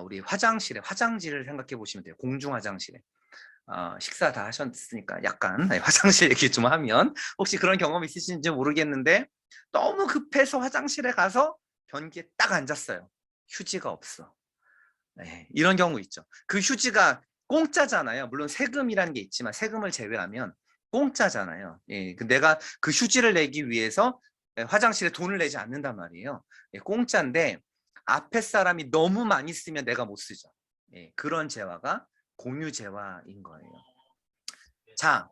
우리 화장지를 생각해 보시면 돼요. 공중 화장실에. 식사 다 하셨으니까 약간 화장실 얘기 좀 하면 혹시 그런 경험 있으신지 모르겠는데 너무 급해서 화장실에 가서 변기에 딱 앉았어요. 휴지가 없어. 네, 이런 경우 있죠. 그 휴지가 공짜잖아요. 물론 세금이라는 게 있지만 세금을 제외하면 공짜잖아요. 예, 내가 그 휴지를 내기 위해서 화장실에 돈을 내지 않는단 말이에요. 예, 공짜인데 앞에 사람이 너무 많이 쓰면 내가 못 쓰죠. 예, 그런 재화가 공유 재화인 거예요. 자,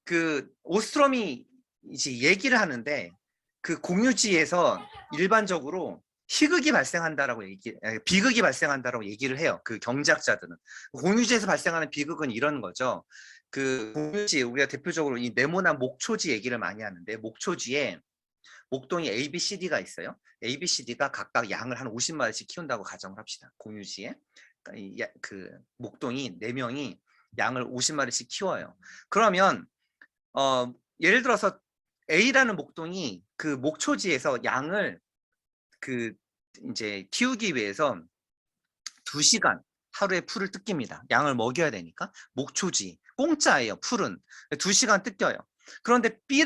그 오스트롬이 이제 얘기를 하는데 그 공유지에서 일반적으로 비극이 발생한다라고 얘기를 해요. 그 경제학자들은. 공유지에서 발생하는 비극은 이런 거죠. 그 공유지, 우리가 대표적으로 이 네모난 목초지 얘기를 많이 하는데, 목초지에 목동이 A, B, C, D가 있어요. A, B, C, D가 각각 양을 한 50마리씩 키운다고 가정을 합시다. 공유지에. 그러니까 그 목동이 4명이 양을 50마리씩 키워요. 그러면 예를 들어서 A라는 목동이 그 목초지에서 양을 그 이제 키우기 위해서 2시간 하루에 풀을 뜯깁니다. 양을 먹여야 되니까. 목초지 공짜예요. 풀은 2시간 뜯겨요. 그런데 B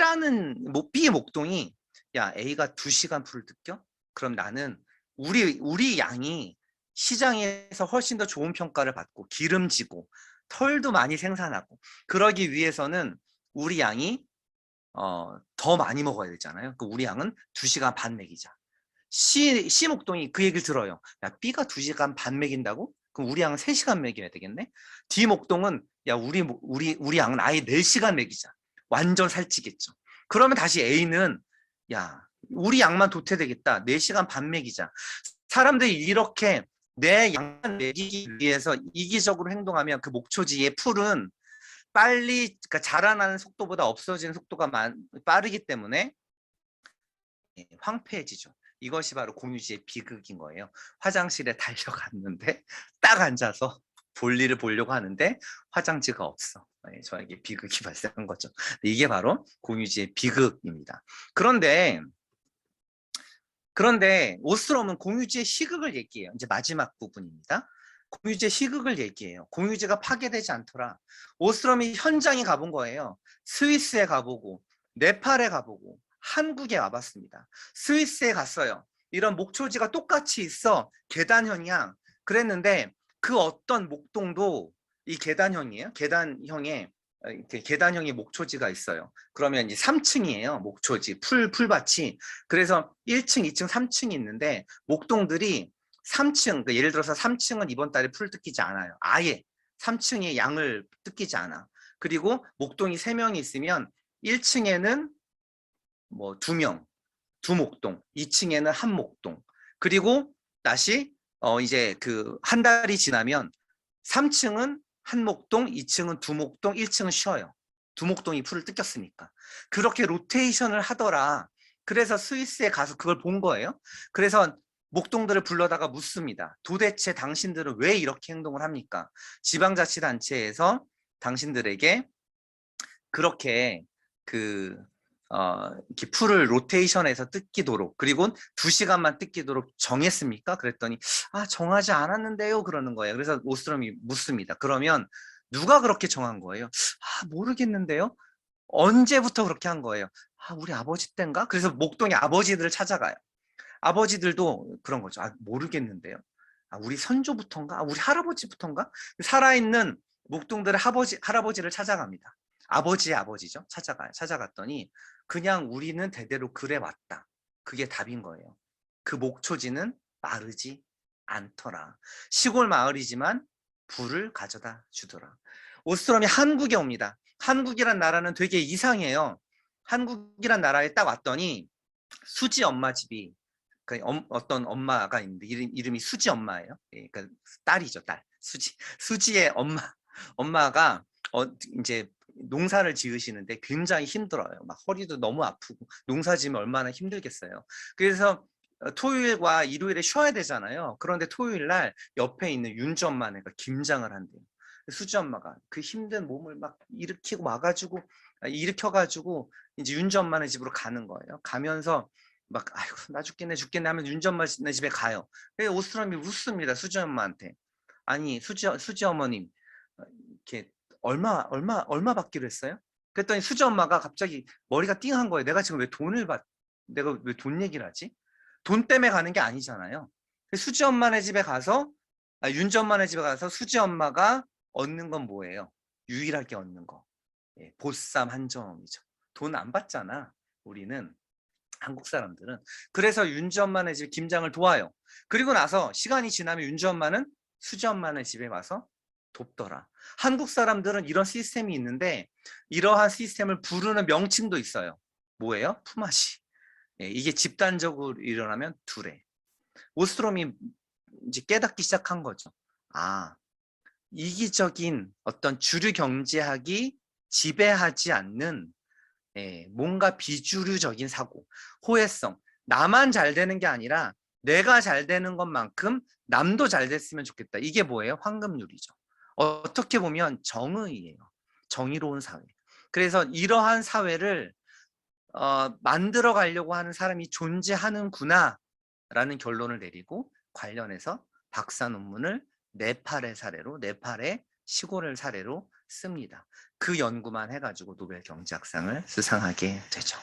목동이 야 A가 2시간 풀을 뜯겨? 그럼 나는 우리 양이 시장에서 훨씬 더 좋은 평가를 받고 기름지고 털도 많이 생산하고 그러기 위해서는 우리 양이 더 많이 먹어야 되잖아요. 그 우리 양은 2시간 반 먹이자. C 목동이 그 얘기를 들어요. 야, B가 2시간 반 먹인다고? 그럼 우리 양은 3시간 먹여야 되겠네? D 목동은 야, 우리 양은 아예 4시간 먹이자. 완전 살찌겠죠. 그러면 다시 A는 야, 우리 양만 도태되겠다. 4시간 반 먹이자. 사람들이 이렇게 내 양만 먹이기 위해서 이기적으로 행동하면 그 목초지의 풀은 빨리 그러니까 자라나는 속도보다 없어지는 속도가 빠르기 때문에 황폐해지죠. 이것이 바로 공유지의 비극인 거예요. 화장실에 달려갔는데 딱 앉아서 볼일을 보려고 하는데 화장지가 없어. 저에게 비극이 발생한 거죠. 이게 바로 공유지의 비극입니다. 그런데 오스트롬은 공유지의 희극을 얘기해요. 이제 마지막 부분입니다. 공유지의 희극을 얘기해요. 공유지가 파괴되지 않더라. 오스트롬이 현장에 가본 거예요. 스위스에 가보고 네팔에 가보고 한국에 와봤습니다. 스위스에 갔어요. 이런 목초지가 똑같이 있어. 계단형이야. 그랬는데 그 어떤 목동도 이 계단형이에요. 계단형의 목초지가 있어요. 그러면 이제 3층이에요. 목초지, 풀밭이. 그래서 1층, 2층, 3층이 있는데 목동들이 3층, 그러니까 예를 들어서 3층은 이번 달에 풀을 뜯기지 않아요. 아예 3층에 양을 뜯기지 않아. 그리고 목동이 3명이 있으면 1층에는 뭐 2명, 두 목동, 2층에는 한 목동. 그리고 다시 이제 그 한 달이 지나면 3층은 한 목동, 2층은 두 목동, 1층은 쉬어요. 두 목동이 풀을 뜯겼으니까. 그렇게 로테이션을 하더라. 그래서 스위스에 가서 그걸 본 거예요. 그래서 목동들을 불러다가 묻습니다. 도대체 당신들은 왜 이렇게 행동을 합니까? 지방자치단체에서 당신들에게 그렇게 이렇게 풀을 로테이션해서 뜯기도록, 그리고 2시간만 뜯기도록 정했습니까? 그랬더니 정하지 않았는데요, 그러는 거예요. 그래서 오스트롬이 묻습니다. 그러면 누가 그렇게 정한 거예요? 모르겠는데요. 언제부터 그렇게 한 거예요? 우리 아버지 때인가? 그래서 목동의 아버지들을 찾아가요. 아버지들도 그런 거죠. 모르겠는데요. 우리 선조부터인가? 우리 할아버지부터인가? 살아있는 목동들의 할아버지를 찾아갑니다. 아버지의 아버지죠. 찾아갔더니 그냥 우리는 대대로 그래 왔다. 그게 답인 거예요. 그 목초지는 마르지 않더라. 시골 마을이지만 불을 가져다 주더라. 오스트롬이 한국에 옵니다. 한국이란 나라는 되게 이상해요. 한국이란 나라에 딱 왔더니 수지 엄마 집이, 어떤 엄마가 있는데 이름이 수지 엄마예요. 그러니까 딸이죠, 딸. 수지의 엄마가 이제 농사를 지으시는데 굉장히 힘들어요. 막 허리도 너무 아프고, 농사 지으면 얼마나 힘들겠어요. 그래서 토요일과 일요일에 쉬어야 되잖아요. 그런데 토요일 날 옆에 있는 윤주 엄마네가 김장을 한대요. 수지 엄마가 그 힘든 몸을 막 일으켜가지고 이제 윤주 엄마네 집으로 가는 거예요. 가면서 막 아이고 나 죽겠네 하면 윤주 엄마네 집에 가요. 그래서 오스트롬이 묻습니다. 수지 엄마한테. 아니 수지 어머님, 이렇게 얼마 받기로 했어요? 그랬더니 수지 엄마가 갑자기 머리가 띵한 거예요. 내가 왜 돈 얘기를 하지? 돈 때문에 가는 게 아니잖아요. 수지 엄마네 집에 가서, 윤지 엄마네 집에 가서 수지 엄마가 얻는 건 뭐예요? 유일하게 얻는 거. 보쌈 한 점이죠. 돈 안 받잖아, 우리는. 한국 사람들은. 그래서 윤지 엄마네 집 김장을 도와요. 그리고 나서 시간이 지나면 윤지 엄마는 수지 엄마네 집에 와서 돕더라. 한국 사람들은 이런 시스템이 있는데, 이러한 시스템을 부르는 명칭도 있어요. 뭐예요? 품앗이. 이게 집단적으로 일어나면 두래. 오스트롬이 이제 깨닫기 시작한 거죠. 이기적인 어떤 주류 경제학이 지배하지 않는 뭔가 비주류적인 사고, 호혜성, 나만 잘 되는 게 아니라 내가 잘 되는 것만큼 남도 잘 됐으면 좋겠다. 이게 뭐예요? 황금률이죠. 어떻게 보면 정의예요. 정의로운 사회. 그래서 이러한 사회를 만들어 가려고 하는 사람이 존재하는구나 라는 결론을 내리고, 관련해서 박사 논문을 네팔의 시골을 사례로 씁니다. 그 연구만 해가지고 노벨 경제학상을 수상하게 되죠.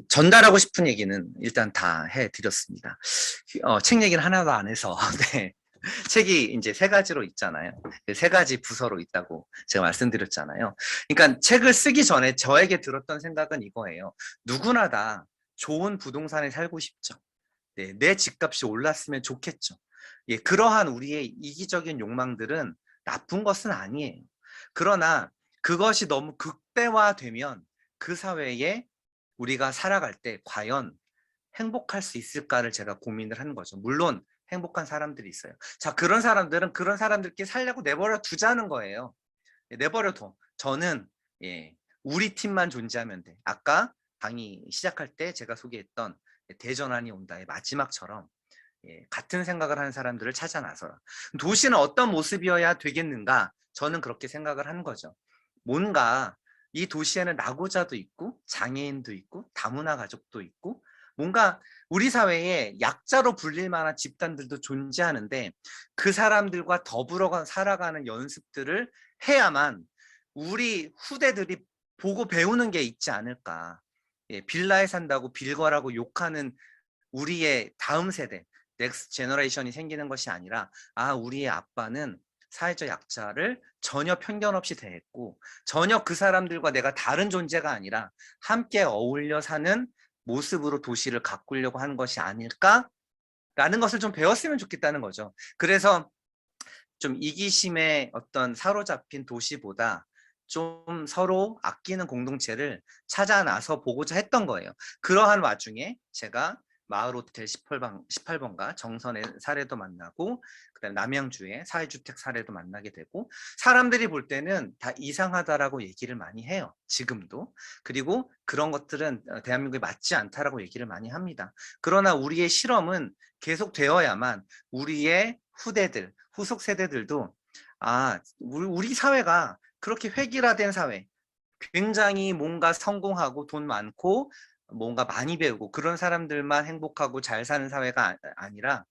전달하고 싶은 얘기는 일단 다 해드렸습니다. 책 얘기는 하나도 안 해서 네. 책이 이제 3가지로 있잖아요. 3가지 부서로 있다고 제가 말씀드렸잖아요. 그러니까 책을 쓰기 전에 저에게 들었던 생각은 이거예요. 누구나 다 좋은 부동산에 살고 싶죠. 네, 내 집값이 올랐으면 좋겠죠. 그러한 우리의 이기적인 욕망들은 나쁜 것은 아니에요. 그러나 그것이 너무 극대화되면 그 사회에 우리가 살아갈 때 과연 행복할 수 있을까를 제가 고민을 하는 거죠. 물론 행복한 사람들이 있어요. 자, 그런 사람들은 그런 사람들끼리 살려고 내버려 두자는 거예요. 내버려 둬. 저는 우리 팀만 존재하면 돼. 아까 강의 시작할 때 제가 소개했던 대전환이 온다의 마지막처럼 같은 생각을 하는 사람들을 찾아 나서라. 도시는 어떤 모습이어야 되겠는가? 저는 그렇게 생각을 하는 거죠. 뭔가 이 도시에는 낙오자도 있고 장애인도 있고 다문화 가족도 있고, 뭔가 우리 사회에 약자로 불릴 만한 집단들도 존재하는데, 그 사람들과 더불어 살아가는 연습들을 해야만 우리 후대들이 보고 배우는 게 있지 않을까. 빌라에 산다고 빌거라고 욕하는 우리의 다음 세대, 넥스트 제너레이션이 생기는 것이 아니라, 우리의 아빠는 사회적 약자를 전혀 편견 없이 대했고, 전혀 그 사람들과 내가 다른 존재가 아니라 함께 어울려 사는 모습으로 도시를 가꾸려고 하는 것이 아닐까라는 것을 좀 배웠으면 좋겠다는 거죠. 그래서 좀 이기심에 어떤 사로잡힌 도시보다 좀 서로 아끼는 공동체를 찾아 나서 보고자 했던 거예요. 그러한 와중에 제가 마을호텔 18번가 정선의 사례도 만나고, 그다음에 남양주의 사회주택 사례도 만나게 되고, 사람들이 볼 때는 다 이상하다라고 얘기를 많이 해요. 지금도. 그리고 그런 것들은 대한민국에 맞지 않다라고 얘기를 많이 합니다. 그러나 우리의 실험은 계속 되어야만 우리의 후대들, 후속 세대들도 우리 사회가 그렇게 획일화된 사회, 굉장히 뭔가 성공하고 돈 많고 뭔가 많이 배우고 그런 사람들만 행복하고 잘 사는 사회가 아니라,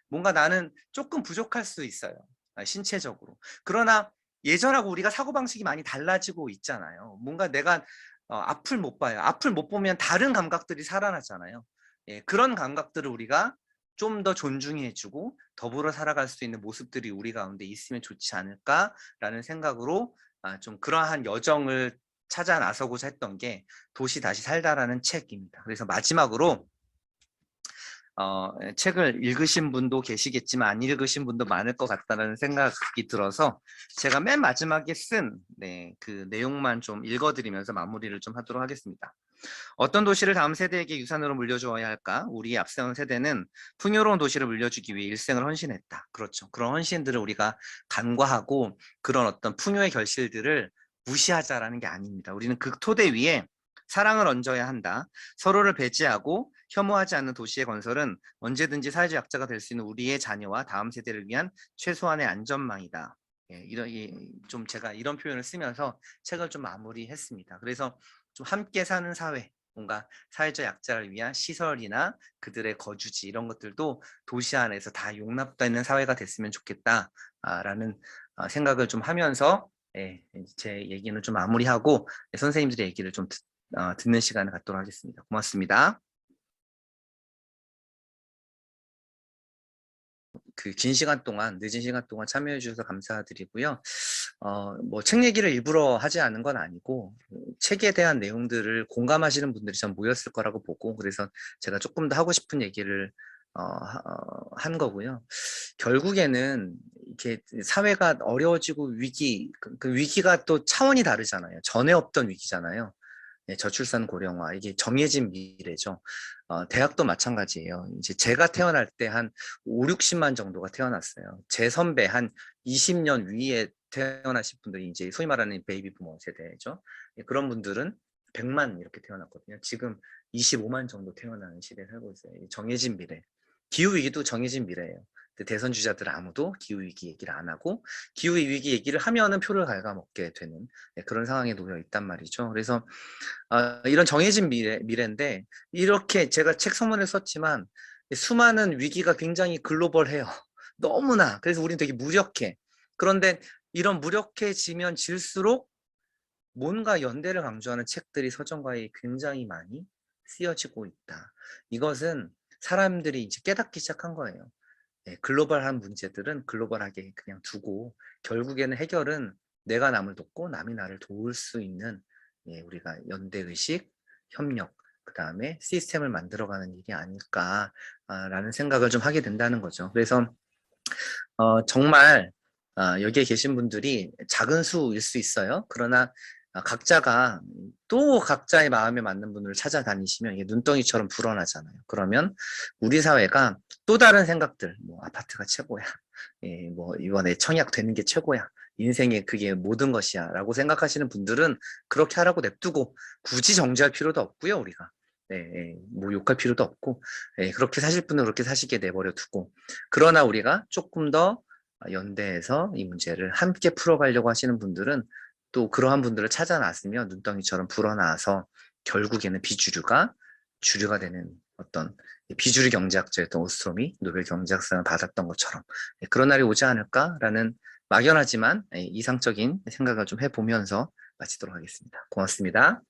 뭔가 나는 조금 부족할 수 있어요. 신체적으로. 그러나 예전하고 우리가 사고방식이 많이 달라지고 있잖아요. 뭔가 내가 앞을 못 봐요. 앞을 못 보면 다른 감각들이 살아나잖아요. 예, 그런 감각들을 우리가 좀 더 존중해주고 더불어 살아갈 수 있는 모습들이 우리 가운데 있으면 좋지 않을까라는 생각으로 좀 그러한 여정을 찾아 나서고자 했던 게 도시 다시 살다라는 책입니다. 그래서 마지막으로 책을 읽으신 분도 계시겠지만 안 읽으신 분도 많을 것 같다는 생각이 들어서 제가 맨 마지막에 쓴 그 내용만 좀 읽어드리면서 마무리를 좀 하도록 하겠습니다. 어떤 도시를 다음 세대에게 유산으로 물려주어야 할까? 우리 앞선 세대는 풍요로운 도시를 물려주기 위해 일생을 헌신했다. 그렇죠. 그런 헌신들을 우리가 간과하고 그런 어떤 풍요의 결실들을 무시하자라는 게 아닙니다. 우리는 그 토대 위에 사랑을 얹어야 한다. 서로를 배제하고 혐오하지 않는 도시의 건설은 언제든지 사회적 약자가 될 수 있는 우리의 자녀와 다음 세대를 위한 최소한의 안전망이다. 좀 제가 이런 표현을 쓰면서 책을 좀 마무리했습니다. 그래서 좀 함께 사는 사회, 뭔가 사회적 약자를 위한 시설이나 그들의 거주지 이런 것들도 도시 안에서 다 용납되는 사회가 됐으면 좋겠다라는 생각을 좀 하면서 제 얘기는 좀 마무리하고 선생님들의 얘기를 좀 듣는 시간을 갖도록 하겠습니다. 고맙습니다. 그 긴 시간 동안, 늦은 시간 동안 참여해 주셔서 감사드리고요. 뭐 책 얘기를 일부러 하지 않은 건 아니고 책에 대한 내용들을 공감하시는 분들이 전 모였을 거라고 보고, 그래서 제가 조금 더 하고 싶은 얘기를 한 거고요. 결국에는 이렇게 사회가 어려워지고 그 위기가 또 차원이 다르잖아요. 전에 없던 위기잖아요. 저출산 고령화, 이게 정해진 미래죠. 대학도 마찬가지예요. 이제 제가 태어날 때 한 5, 60만 정도가 태어났어요. 제 선배 한 20년 위에 태어나신 분들이 이제 소위 말하는 베이비 부모 세대죠. 그런 분들은 100만 이렇게 태어났거든요. 지금 25만 정도 태어나는 시대에 살고 있어요. 정해진 미래. 기후위기도 정해진 미래예요. 대선 주자들 아무도 기후위기 얘기를 안 하고 기후위기 얘기를 하면은 표를 갉아먹게 되는 그런 상황에 놓여 있단 말이죠. 그래서 이런 정해진 미래인데, 이렇게 제가 책 서문을 썼지만 수많은 위기가 굉장히 글로벌해요. 너무나. 그래서 우리는 되게 무력해. 그런데 이런 무력해지면 질수록 뭔가 연대를 강조하는 책들이 서점가에 굉장히 많이 쓰여지고 있다. 이것은 사람들이 이제 깨닫기 시작한 거예요. 글로벌한 문제들은 글로벌하게 그냥 두고 결국에는 해결은 내가 남을 돕고 남이 나를 도울 수 있는 우리가 연대의식, 협력, 그 다음에 시스템을 만들어가는 일이 아닐까라는 생각을 좀 하게 된다는 거죠. 그래서 정말 여기에 계신 분들이 작은 수일 수 있어요. 그러나 각자가 또 각자의 마음에 맞는 분을 찾아다니시면 이게 눈덩이처럼 불어나잖아요. 그러면 우리 사회가 또 다른 생각들, 뭐 아파트가 최고야, 뭐 이번에 청약 되는 게 최고야, 인생에 그게 모든 것이야 라고 생각하시는 분들은 그렇게 하라고 냅두고 굳이 정지할 필요도 없고요. 우리가 뭐 욕할 필요도 없고, 그렇게 사실 분은 그렇게 사시게 내버려 두고, 그러나 우리가 조금 더 연대해서 이 문제를 함께 풀어가려고 하시는 분들은 또 그러한 분들을 찾아 나서면 눈덩이처럼 불어나서 결국에는 비주류가 주류가 되는 어떤 비주류 경제학자였던 오스트롬이 노벨 경제학상을 받았던 것처럼 그런 날이 오지 않을까라는 막연하지만 이상적인 생각을 좀 해보면서 마치도록 하겠습니다. 고맙습니다.